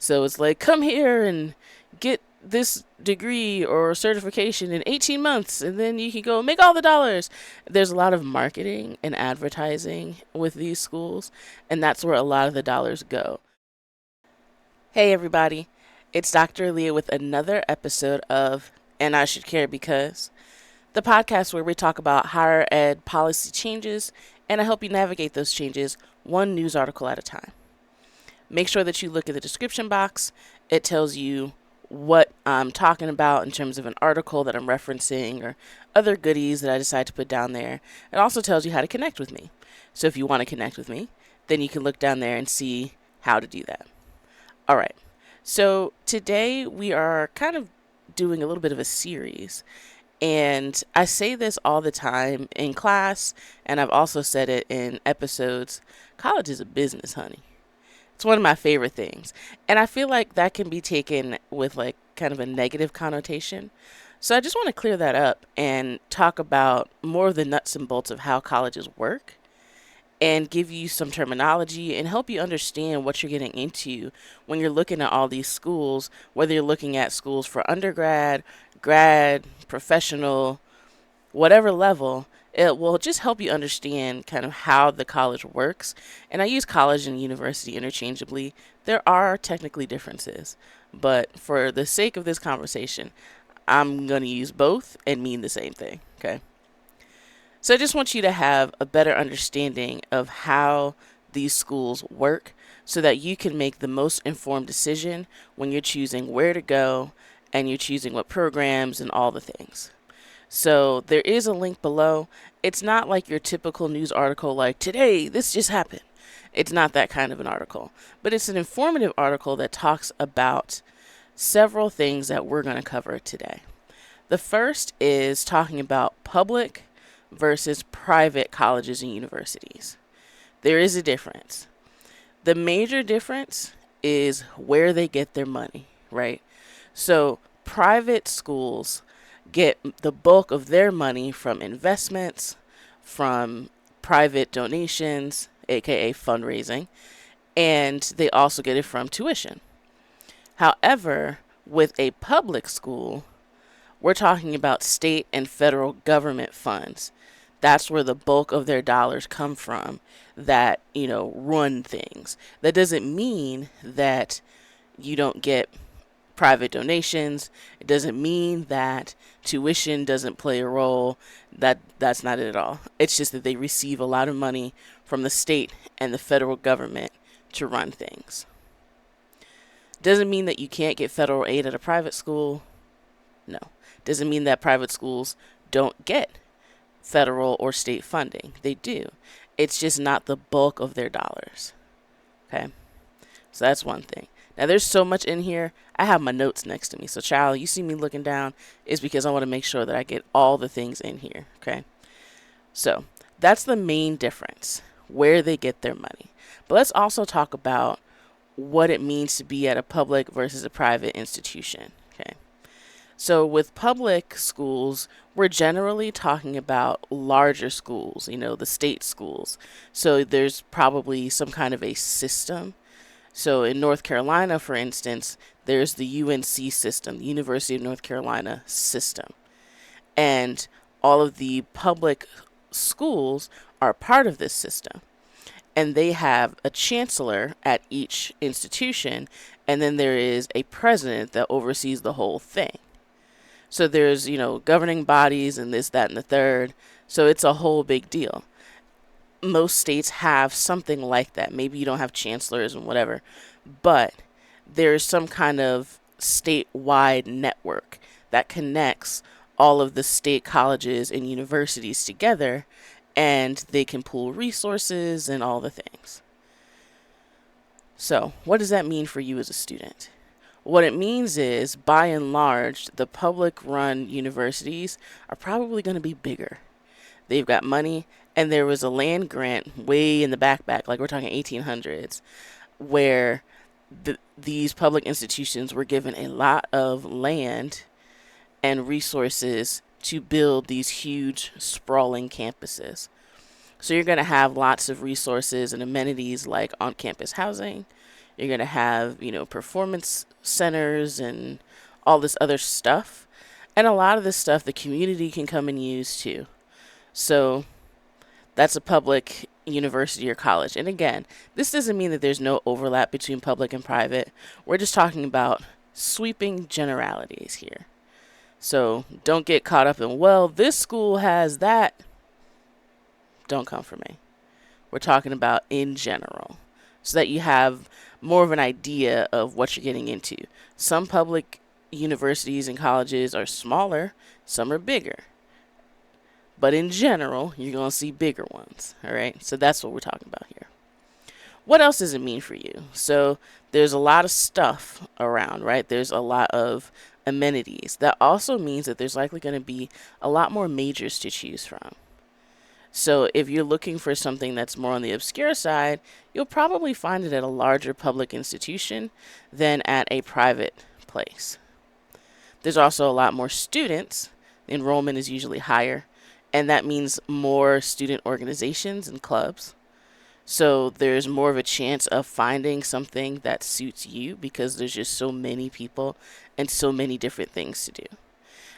So it's like, come here and get this degree or certification in 18 months and then you can go make all the dollars. There's a lot of marketing and advertising with these schools, and that's where a lot of the dollars go. Hey, everybody. It's Dr. Leah with another episode of And I Should Care Because, the podcast where we talk about higher ed policy changes and I help you navigate those changes one news article at a time. Make sure that you look at the description box. It tells you what I'm talking about in terms of an article that I'm referencing or other goodies that I decide to put down there. It also tells you how to connect with me. So if you want to connect with me, then you can look down there and see how to do that. All right. So today we are kind of doing a little bit of a series. And I say this all the time in class, and I've also said it in episodes. College is a business, honey. It's one of my favorite things. And I feel like that can be taken with like kind of a negative connotation. So I just want to clear that up and talk about more of the nuts and bolts of how colleges work and give you some terminology and help you understand what you're getting into when you're looking at all these schools, whether you're looking at schools for undergrad, grad, professional, whatever level. It will just help you understand kind of how the college works. And I use college and university interchangeably. There are technically differences, but for the sake of this conversation, I'm going to use both and mean the same thing, okay? So I just want you to have a better understanding of how these schools work so that you can make the most informed decision when you're choosing where to go and you're choosing what programs and all the things. So there is a link below. It's not like your typical news article like, today, this just happened. It's not that kind of an article, but it's an informative article that talks about several things that we're going to cover today. The first is talking about public versus private colleges and universities. There is a difference. The major difference is where they get their money, right? So private schools get the bulk of their money from investments, from private donations, aka fundraising, and they also get it from tuition. However, with a public school, we're talking about state and federal government funds. That's where the bulk of their dollars come from that, run things. That doesn't mean that you don't get private donations. It doesn't mean that tuition doesn't play a role. That's not it at all. It's just that they receive a lot of money from the state and the federal government to run things. Doesn't mean that you can't get federal aid at a private school. No. Doesn't mean that private schools don't get federal or state funding. They do. It's just not the bulk of their dollars. Okay? So that's one thing. Now, there's so much in here. I have my notes next to me. So, child, you see me looking down is because I want to make sure that I get all the things in here. Okay? So, that's the main difference, where they get their money. But let's also talk about what it means to be at a public versus a private institution. Okay? So, with public schools, we're generally talking about larger schools, the state schools. So, there's probably some kind of a system. So in North Carolina, for instance, there's the UNC system, the University of North Carolina system. And all of the public schools are part of this system. And they have a chancellor at each institution, and then there is a president that oversees the whole thing. So there's, governing bodies and this, that, and the third. So it's a whole big deal. Most states have something like that. Maybe you don't have chancellors and whatever, but there's some kind of statewide network that connects all of the state colleges and universities together, and they can pool resources and all the things. So, what does that mean for you as a student? What it means is, by and large, the public-run universities are probably going to be bigger. They've got money, and there was a land grant way in the back, like we're talking 1800s, where these public institutions were given a lot of land and resources to build these huge, sprawling campuses. So you're going to have lots of resources and amenities like on-campus housing. You're going to have, performance centers and all this other stuff. And a lot of this stuff the community can come and use too. So that's a public university or college. And again, this doesn't mean that there's no overlap between public and private. We're just talking about sweeping generalities here. So don't get caught up in, well, this school has that. Don't come for me. We're talking about in general so that you have more of an idea of what you're getting into. Some public universities and colleges are smaller, some are bigger. But in general, you're going to see bigger ones. All right. So that's what we're talking about here. What else does it mean for you? So there's a lot of stuff around, right? There's a lot of amenities. That also means that there's likely going to be a lot more majors to choose from. So if you're looking for something that's more on the obscure side, you'll probably find it at a larger public institution than at a private place. There's also a lot more students. Enrollment is usually higher, and that means more student organizations and clubs. So there's more of a chance of finding something that suits you because there's just so many people and so many different things to do.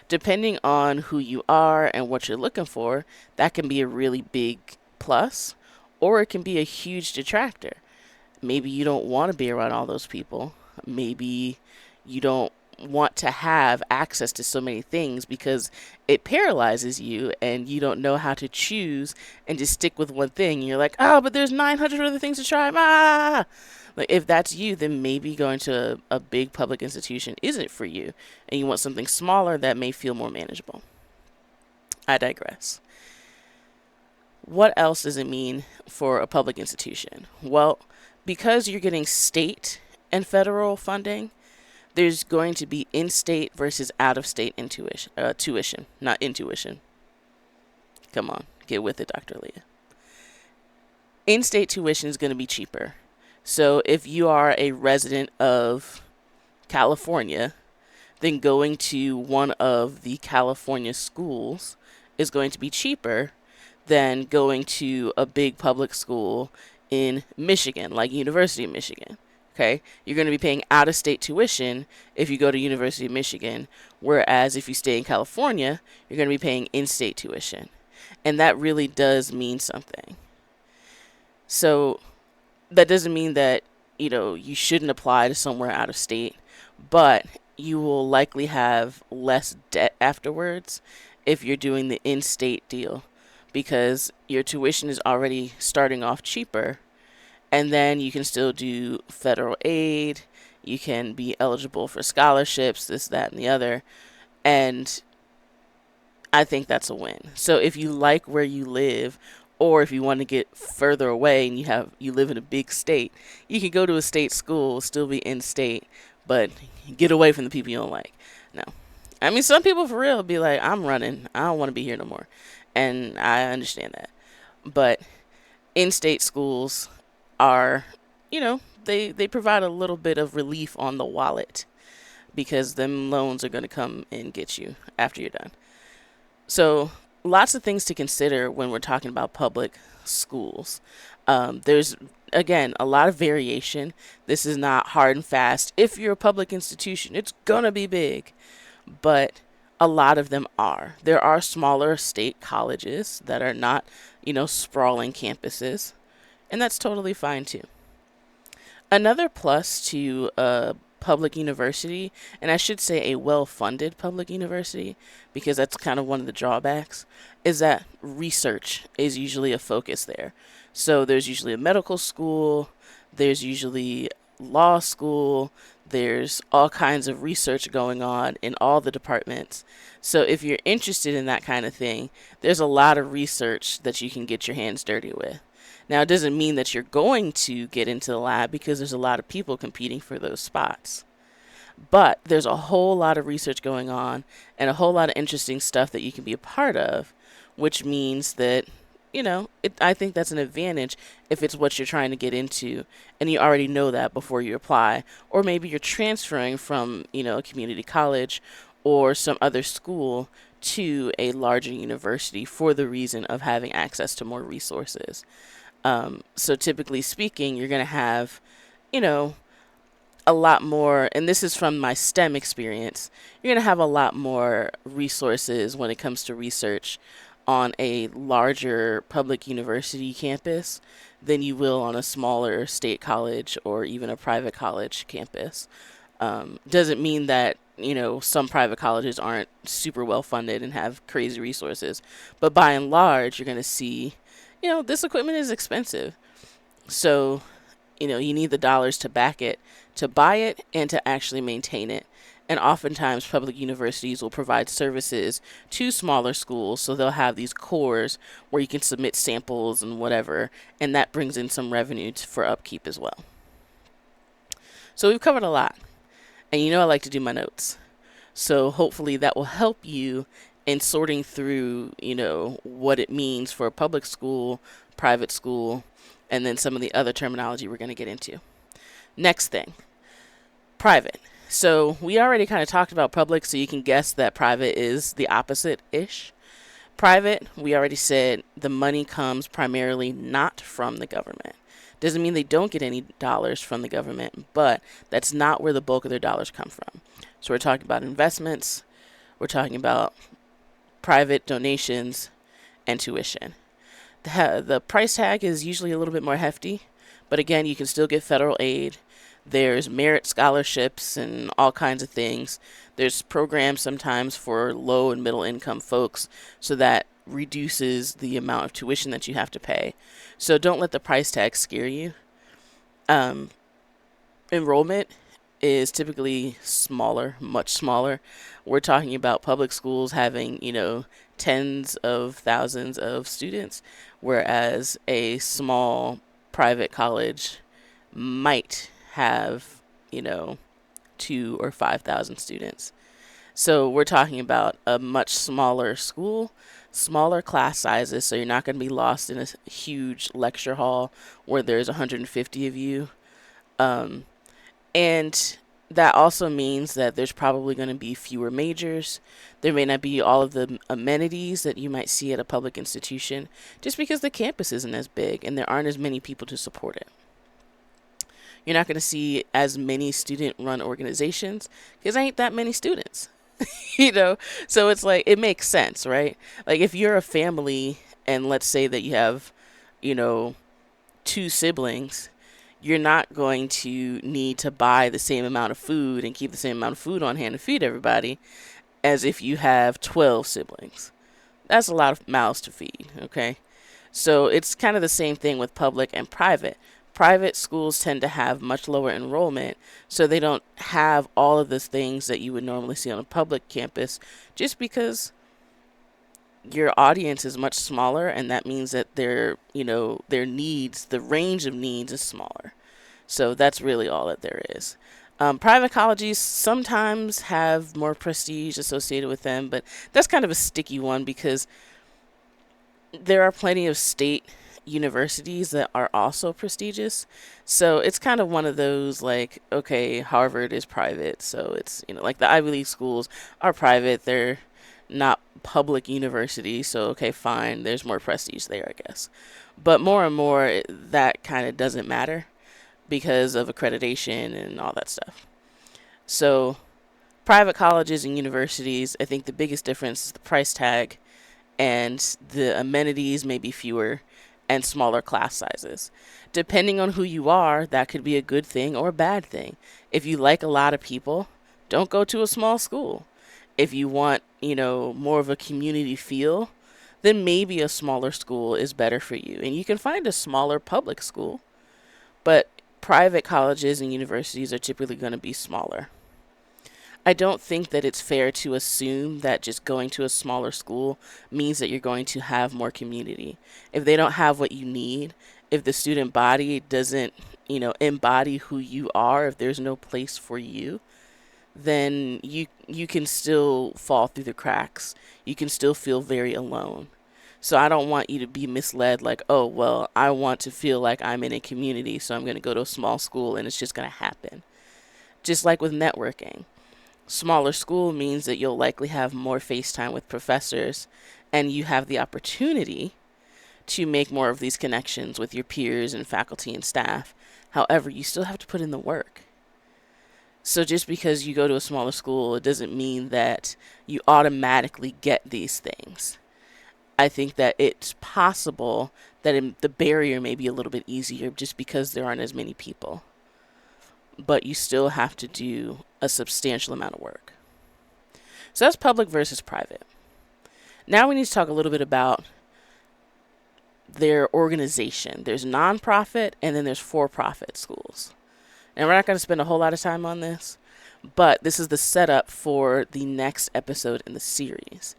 Depending on who you are and what you're looking for, that can be a really big plus, or it can be a huge detractor. Maybe you don't want to be around all those people. Maybe you don't want to have access to so many things because it paralyzes you and you don't know how to choose and just stick with one thing. You're like, oh, but there's 900 other things to try. Ah! Like, if that's you, then maybe going to a big public institution isn't for you, and you want something smaller that may feel more manageable. I digress. What else does it mean for a public institution? Well, because you're getting state and federal funding, there's going to be in-state versus out-of-state tuition, not intuition. Come on, get with it, Dr. Leah. In-state tuition is going to be cheaper. So if you are a resident of California, then going to one of the California schools is going to be cheaper than going to a big public school in Michigan, like University of Michigan. Okay, you're going to be paying out-of-state tuition if you go to University of Michigan, whereas if you stay in California, you're going to be paying in-state tuition. And that really does mean something. So that doesn't mean that, you shouldn't apply to somewhere out of state, but you will likely have less debt afterwards if you're doing the in-state deal because your tuition is already starting off cheaper. And then you can still do federal aid. You can be eligible for scholarships, this, that, and the other. And I think that's a win. So if you like where you live, or if you want to get further away and you live in a big state, you can go to a state school, still be in state, but get away from the people you don't like. No. I mean, some people for real be like, I'm running. I don't want to be here no more. And I understand that. But in-state schools are, they provide a little bit of relief on the wallet because them loans are going to come and get you after you're done. So lots of things to consider when we're talking about public schools. There's, again, a lot of variation. This is not hard and fast. If you're a public institution, it's going to be big, but a lot of them are. There are smaller state colleges that are not, sprawling campuses. And that's totally fine too. Another plus to a public university, and I should say a well-funded public university, because that's kind of one of the drawbacks, is that research is usually a focus there. So there's usually a medical school, there's usually law school, there's all kinds of research going on in all the departments. So if you're interested in that kind of thing, there's a lot of research that you can get your hands dirty with. Now, it doesn't mean that you're going to get into the lab because there's a lot of people competing for those spots. But there's a whole lot of research going on and a whole lot of interesting stuff that you can be a part of, which means that, I think that's an advantage if it's what you're trying to get into and you already know that before you apply. Or maybe you're transferring from, a community college or some other school to a larger university for the reason of having access to more resources. So typically speaking, you're going to have, a lot more, and this is from my STEM experience, you're going to have a lot more resources when it comes to research on a larger public university campus than you will on a smaller state college or even a private college campus. Doesn't mean that, some private colleges aren't super well funded and have crazy resources, but by and large, you're going to see, this equipment is expensive. So you need the dollars to back it, to buy it, and to actually maintain it. And oftentimes, public universities will provide services to smaller schools, so they'll have these cores where you can submit samples and whatever, and that brings in some revenue for upkeep as well. So we've covered a lot, and I like to do my notes. So hopefully that will help you in sorting through, what it means for a public school, private school, and then some of the other terminology we're going to get into. Next thing, private. So we already kind of talked about public, so you can guess that private is the opposite-ish. Private, we already said the money comes primarily not from the government. Doesn't mean they don't get any dollars from the government, but that's not where the bulk of their dollars come from. So we're talking about investments, we're talking about private donations, and tuition. The price tag is usually a little bit more hefty, but again, you can still get federal aid. There's merit scholarships and all kinds of things. There's programs sometimes for low and middle income folks, so that reduces the amount of tuition that you have to pay. So don't let the price tag scare you. Um, Enrollment is typically smaller, much smaller. We're talking about public schools having, tens of thousands of students, whereas a small private college might have, 2 or 5,000 students. So we're talking about a much smaller school, smaller class sizes, so you're not going to be lost in a huge lecture hall where there's 150 of you. Um, and that also means that there's probably going to be fewer majors. There may not be all of the amenities that you might see at a public institution, just because the campus isn't as big and there aren't as many people to support it. You're not going to see as many student run organizations because there ain't that many students. So it's like, it makes sense, right? Like, if you're a family and let's say that you have, you know, 2 siblings, you're not going to need to buy the same amount of food and keep the same amount of food on hand to feed everybody as if you have 12 siblings. That's a lot of mouths to feed, okay? So it's kind of the same thing with public and private. Private schools tend to have much lower enrollment, so they don't have all of the things that you would normally see on a public campus, just because your audience is much smaller, and that means that their needs, the range of needs, is smaller. So that's really all that there is. Private colleges sometimes have more prestige associated with them, but that's kind of a sticky one because there are plenty of state universities that are also prestigious. So it's kind of one of those, like, okay, Harvard is private, so it's, like the Ivy League schools are private. They're not public universities, so okay, fine, there's more prestige there, I guess. But more and more, that kind of doesn't matter because of accreditation and all that stuff. So private colleges and universities, I think the biggest difference is the price tag, and the amenities may be fewer and smaller class sizes. Depending on who you are, that could be a good thing or a bad thing. If you like a lot of people, don't go to a small school. If you want, more of a community feel, then maybe a smaller school is better for you. And you can find a smaller public school, but private colleges and universities are typically going to be smaller. I don't think that it's fair to assume that just going to a smaller school means that you're going to have more community. If they don't have what you need, if the student body doesn't, embody who you are, if there's no place for you, then you can still fall through the cracks. You can still feel very alone. So I don't want you to be misled like, oh, well, I want to feel like I'm in a community, so I'm going to go to a small school and it's just going to happen. Just like with networking. Smaller school means that you'll likely have more face time with professors, and you have the opportunity to make more of these connections with your peers and faculty and staff. However, you still have to put in the work. So just because you go to a smaller school, it doesn't mean that you automatically get these things. I think that it's possible that the barrier may be a little bit easier just because there aren't as many people, but you still have to do a substantial amount of work. So that's public versus private. Now we need to talk a little bit about their organization. There's nonprofit and then there's for-profit schools. And we're not going to spend a whole lot of time on this, but this is the setup for the next episode in the series.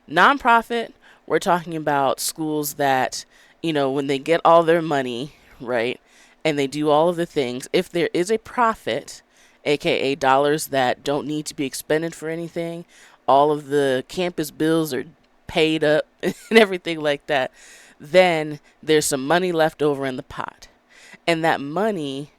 Nonprofit, we're talking about schools that, when they get all their money, right, and they do all of the things, if there is a profit, aka dollars that don't need to be expended for anything, all of the campus bills are paid up and everything like that, then there's some money left over in the pot. And that money,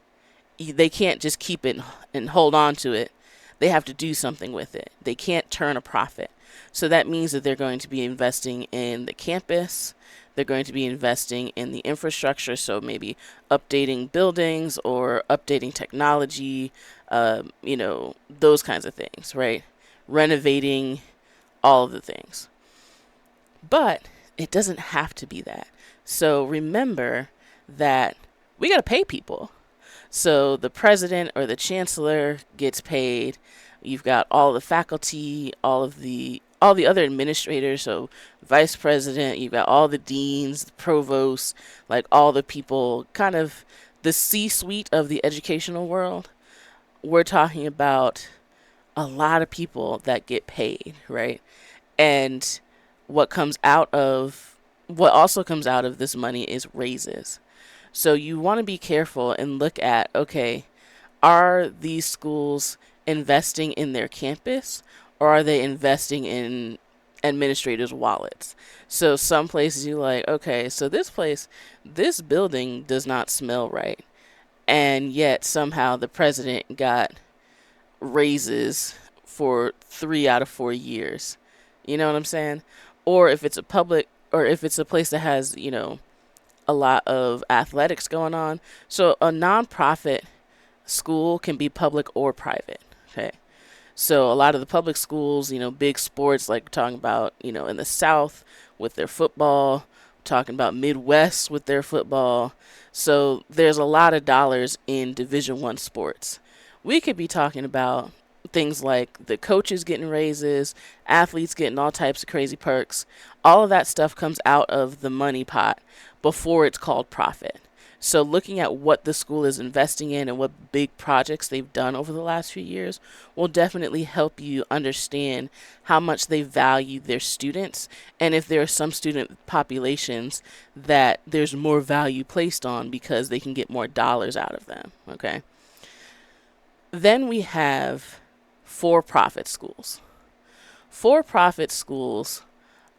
they can't just keep it and hold on to it. They have to do something with it. They can't turn a profit. So that means that they're going to be investing in the campus. They're going to be investing in the infrastructure. So maybe updating buildings or updating technology, those kinds of things, right? Renovating, all of the things. But it doesn't have to be that. So remember that we got to pay people. So the president or the chancellor gets paid. You've got all the faculty, all the other administrators, so vice president, you've got all the deans, the provosts, like all the people, kind of the C-suite of the educational world. We're talking about a lot of people that get paid, right? And what also comes out of this money is raises. So you want to be careful and look at, okay, are these schools investing in their campus or are they investing in administrators' wallets? So some places you're like, okay, so this building does not smell right. And yet somehow the president got raises for 3 out of 4 years. You know what I'm saying? Or if it's a place that has, a lot of athletics going on. So a nonprofit school can be public or private. Okay. So a lot of the public schools, big sports like talking about, in the South with their football, talking about Midwest with their football. So there's a lot of dollars in Division I sports. We could be talking about things like the coaches getting raises, athletes getting all types of crazy perks. All of that stuff comes out of the money pot before it's called profit. So looking at what the school is investing in and what big projects they've done over the last few years will definitely help you understand how much they value their students and if there are some student populations that there's more value placed on because they can get more dollars out of them. Okay. Then we have for-profit schools. For-profit schools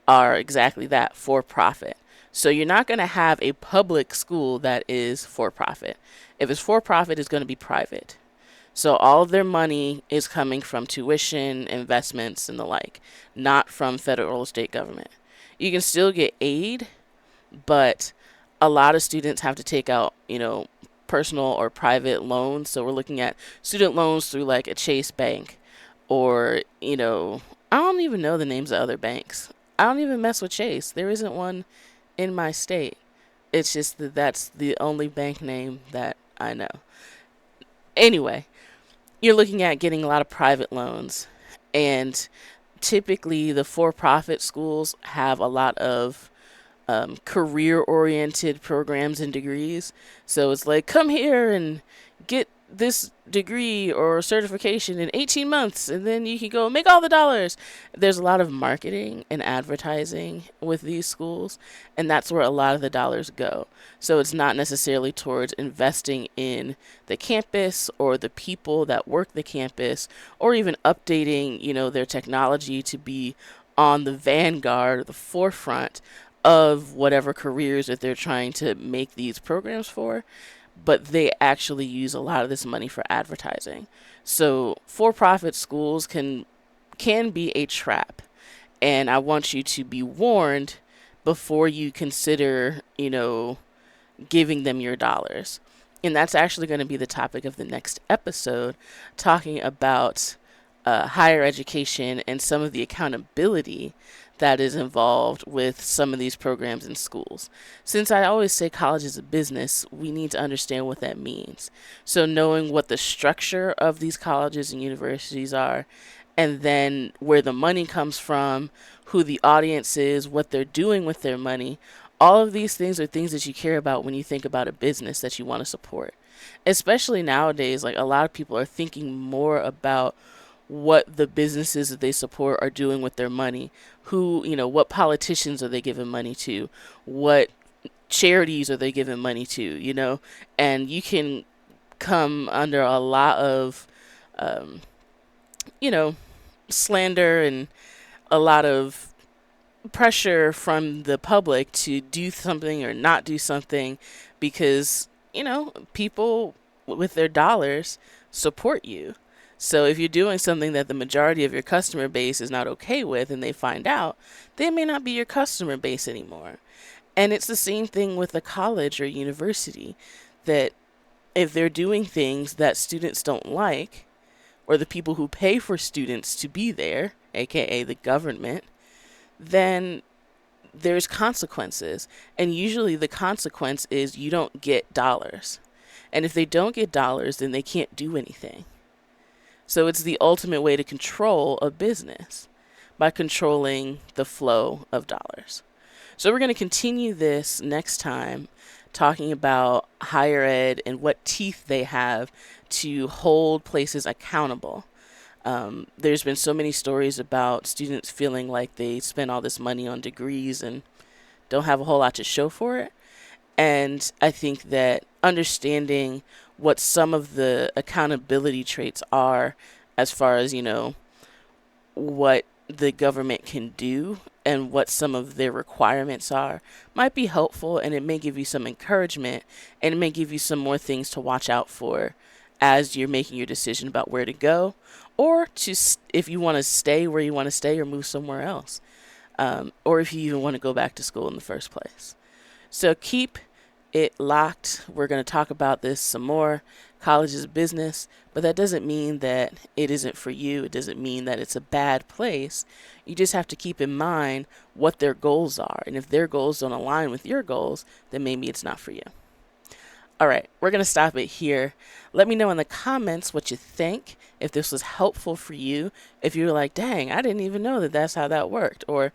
are exactly that, for-profit. So you're not going to have a public school that is for-profit. If it's for-profit, it's going to be private. So all of their money is coming from tuition, investments, and the like, not from federal or state government. You can still get aid, but a lot of students have to take out, personal or private loans. So we're looking at student loans through like a Chase Bank or, I don't even know the names of other banks. I don't even mess with Chase. There isn't one in my state. It's just that's the only bank name that I know. Anyway, you're looking at getting a lot of private loans. And typically the for-profit schools have a lot of career-oriented programs and degrees. So it's like, come here and get this degree or certification in 18 months and then you can go make all the dollars. There's a lot of marketing and advertising with these schools, and that's where a lot of the dollars go. So it's not necessarily towards investing in the campus or the people that work the campus or even updating, their technology to be on the vanguard or the forefront of whatever careers that they're trying to make these programs for, but they actually use a lot of this money for advertising. So for-profit schools can be a trap, and I want you to be warned before you consider, giving them your dollars. And that's actually going to be the topic of the next episode, talking about higher education and some of the accountability that is involved with some of these programs in schools. Since I always say college is a business, we need to understand what that means. So, knowing what the structure of these colleges and universities are, and then where the money comes from, who the audience is, what they're doing with their money. All of these things are things that you care about when you think about a business that you want to support. Especially nowadays, like a lot of people are thinking more about what the businesses that they support are doing with their money. Who, what politicians are they giving money to? What charities are they giving money to? And you can come under a lot of, um, you know, slander and a lot of pressure from the public to do something or not do something because, people with their dollars support you. So if you're doing something that the majority of your customer base is not okay with and they find out, they may not be your customer base anymore. And it's the same thing with a college or university, that if they're doing things that students don't like, or the people who pay for students to be there, aka the government, then there's consequences. And usually the consequence is you don't get dollars. And if they don't get dollars, then they can't do anything. So it's the ultimate way to control a business, by controlling the flow of dollars. So we're going to continue this next time, talking about higher ed and what teeth they have to hold places accountable. There's been so many stories about students feeling like they spend all this money on degrees and don't have a whole lot to show for it. And I think that understanding what some of the accountability traits are, as far as, what the government can do and what some of their requirements are, might be helpful, and it may give you some encouragement, and it may give you some more things to watch out for as you're making your decision about where to go, or to if you want to stay where you want to stay or move somewhere else, or if you even want to go back to school in the first place. So keep it locked. We're going to talk about this some more. College is a business, but that doesn't mean that it isn't for you. It doesn't mean that it's a bad place. You just have to keep in mind what their goals are. And if their goals don't align with your goals, then maybe it's not for you. All right, we're going to stop it here. Let me know in the comments what you think, if this was helpful for you, if you were like, dang, I didn't even know that that's how that worked, or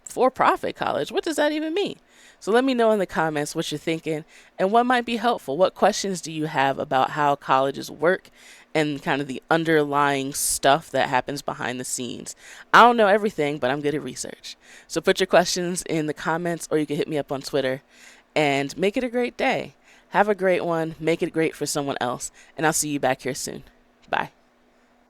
for-profit college, what does that even mean? So let me know in the comments what you're thinking and what might be helpful. What questions do you have about how colleges work and kind of the underlying stuff that happens behind the scenes? I don't know everything, but I'm good at research. So put your questions in the comments, or you can hit me up on Twitter, and make it a great day. Have a great one. Make it great for someone else. And I'll see you back here soon. Bye.